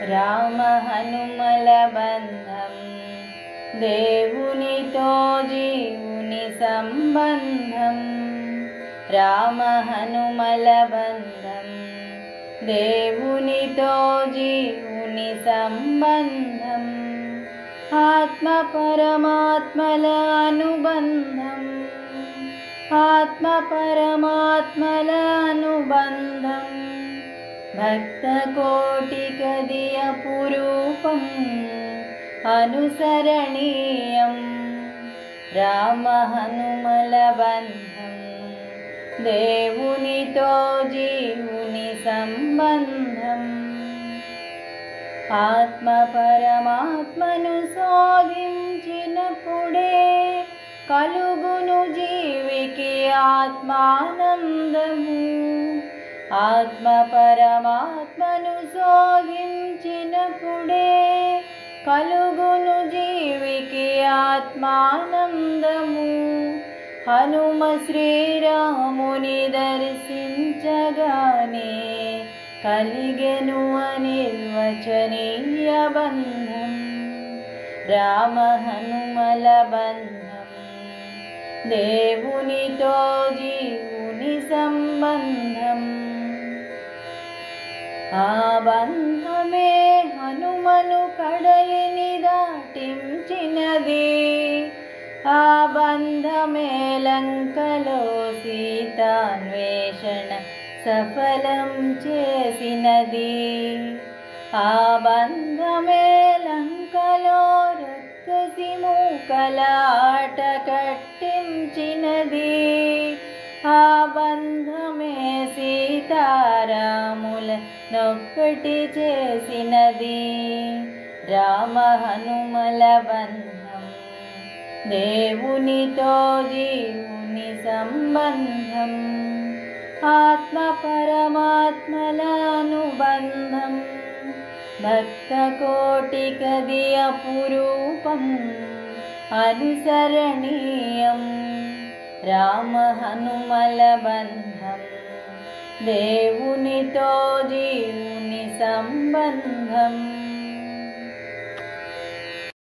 రామ హనుమల బంధం దేవునితో జీవుని సంబంధం. రామ హనుమల బంధం దేవునితో జీవుని సంబంధం. ఆత్మ పరమాత్మల అనుబంధం, ఆత్మ పరమాత్మల అనుబంధం. భక్త కోటికది అపురూపం అనుసరణీయం. రామ హనుమల బంధం దేవునితో జీవుని సంబంధం. ఆత్మ పరమాత్మను శోధించినప్పుడే కలుగును జీవికి ఆత్మానందము. ఆత్మ పరమాత్మను శోధించినప్పుడే కలుగును జీవికి ఆత్మానందము. హనుమ శ్రీరాముని దర్శించగానే కలిగెను అనిర్వచనీయ బంధం. రామ హనుమల బంధం దేవునితో జీవుని సంబంధం. ఆ బంధమే హనుమను కడలిని దాటించినది. ఆ బంధమే లంకలో సీతాన్వేషణ సఫలం చేసినది. ఆ బంధమే లంకలో రక్కసి మూకల ఆట కట్టించినది. ఆ బంధమే సీతారాముల నొక్కటి చేసినది. రామ హనుమల బంధం దేవునితో జీవుని సంబంధం. ఆత్మ పరమాత్మల అనుబంధం. భక్త కోటికది అపురూపం అనుసరణీయం. రామ హనుమల బంధం దేవునితో జీవుని సంబంధం.